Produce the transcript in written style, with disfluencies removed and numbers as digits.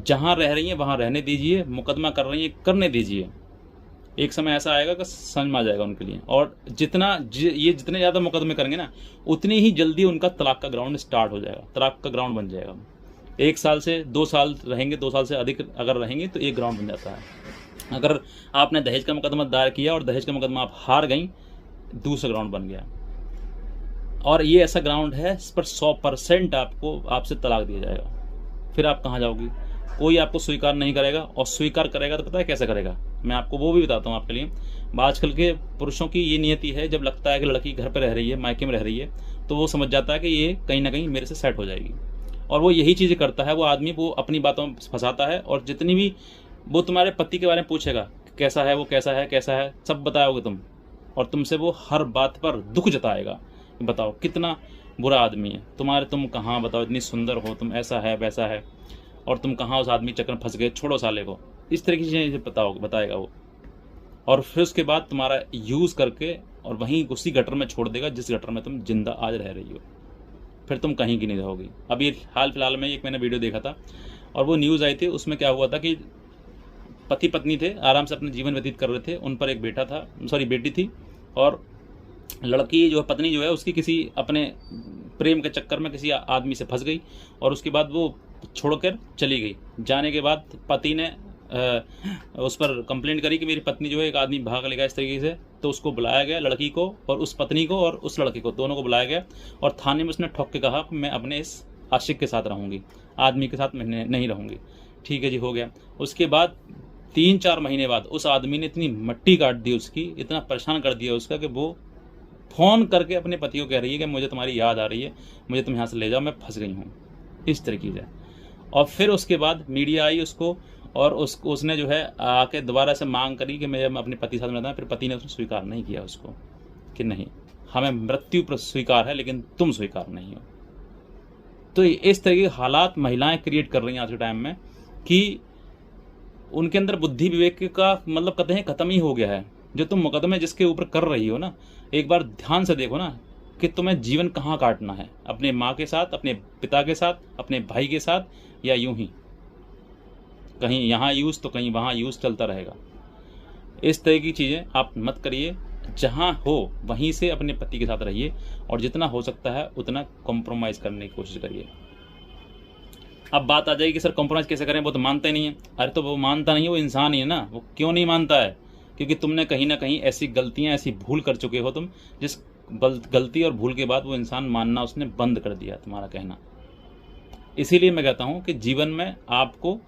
जहाँ रह रही हैं वहाँ रहने दीजिए, मुकदमा कर रही हैं करने दीजिए। एक समय ऐसा आएगा कि समझ में आ जाएगा उनके लिए। और ये जितने ज़्यादा मुकदमे करेंगे ना, उतनी ही जल्दी उनका तलाक का ग्राउंड स्टार्ट हो जाएगा, तलाक का ग्राउंड बन जाएगा। 1 साल से 2 साल रहेंगे, 2 साल से अधिक अगर रहेंगे तो एक ग्राउंड बन जाता है। अगर आपने दहेज का मुकदमा दायर किया और दहेज का मुकदमा आप हार गई, दूसरा ग्राउंड बन गया। और ये ऐसा ग्राउंड है इस पर 100% आपसे तलाक दिया जाएगा। फिर आप कहाँ जाओगी? कोई आपको स्वीकार नहीं करेगा, और स्वीकार करेगा तो पता है कैसे करेगा? मैं आपको वो भी बताता हूँ आपके लिए। आजकल के पुरुषों की ये नियति है, जब लगता है कि लड़की घर पे रह रही है, मायके में रह रही है, तो वो समझ जाता है कि ये कहीं ना कहीं मेरे से सेट हो जाएगी, और वो यही चीज़ें करता है। वो आदमी वो अपनी बातों में फंसाता है, और जितनी भी वो तुम्हारे पति के बारे में पूछेगा, कैसा है वो, कैसा है, सब बताओगे तुम, और तुमसे वो हर बात पर दुख जताएगा। बताओ कितना बुरा आदमी है तुम कहाँ, बताओ इतनी सुंदर हो तुम, ऐसा है वैसा है, और तुम कहाँ उस आदमी चक्कर में फंस गए, छोड़ो साले को, इस तरह की चीज़ें बताएगा वो। और फिर उसके बाद तुम्हारा यूज़ करके और वहीं उसी गटर में छोड़ देगा जिस गटर में तुम जिंदा आज रह रही हो। फिर तुम कहीं की नहीं रहोगी। अभी हाल फिलहाल में एक मैंने वीडियो देखा था, और वो न्यूज़ आई थी, उसमें क्या हुआ था कि पति पत्नी थे, आराम से अपने जीवन व्यतीत कर रहे थे, उन पर एक बेटी थी, और लड़की जो है, पत्नी जो है उसकी किसी अपने प्रेम के चक्कर में किसी आदमी से फंस गई, और उसके बाद वो छोड़कर चली गई। जाने के बाद पति ने उस पर कंप्लेंट करी कि मेरी पत्नी जो है एक आदमी भाग लेगा इस तरीके से। तो उसको बुलाया गया, लड़की को और उस पत्नी को और उस लड़के को, दोनों को बुलाया गया, और थाने में उसने ठोक के कहा कि मैं अपने इस आशिक के साथ रहूँगी, आदमी के साथ मैं नहीं रहूँगी। ठीक है जी, हो गया। उसके बाद 3-4 महीने बाद उस आदमी ने इतनी मट्टी काट दी उसकी, इतना परेशान कर दिया उसका, कि वो फ़ोन करके अपने पति को कह रही है कि मुझे तुम्हारी याद आ रही है, मुझे तुम यहाँ से ले जाओ, मैं फंस गई हूँ, इस तरीके से। और फिर उसके बाद मीडिया आई उसको, और उसने जो है आके दोबारा से मांग करी कि मैं अपने पति के साथ रहता हूँ। फिर पति ने उसको स्वीकार नहीं किया उसको, कि नहीं, हमें मृत्यु पर स्वीकार है लेकिन तुम स्वीकार नहीं हो। तो इस तरह के हालात महिलाएं क्रिएट कर रही हैं आज के टाइम में, कि उनके अंदर बुद्धि विवेक का मतलब कहते हैं खत्म ही हो गया है। जो तुम मुकदमे जिसके ऊपर कर रही हो ना, एक बार ध्यान से देखो ना कि तुम्हें जीवन कहाँ काटना है, अपने माँ के साथ, अपने पिता के साथ, अपने भाई के साथ, या यूं ही कहीं यहाँ यूज़ तो कहीं वहाँ यूज़ चलता रहेगा। इस तरह की चीज़ें आप मत करिए। जहाँ हो वहीं से अपने पति के साथ रहिए, और जितना हो सकता है उतना कॉम्प्रोमाइज़ करने की कोशिश करिए। अब बात आ जाएगी कि सर कॉम्प्रोमाइज़ कैसे करें, वो तो मानते नहीं है। अरे तो वो मानता नहीं है, वो इंसान ही है ना। वो क्यों नहीं मानता है? क्योंकि तुमने कहीं ना कहीं ऐसी गलतियां, ऐसी भूल कर चुके हो तुम, जिस गलती और भूल के बाद वो इंसान मानना उसने बंद कर दिया, तुम्हारा कहना। इसीलिए मैं कहता हूं कि जीवन में आपको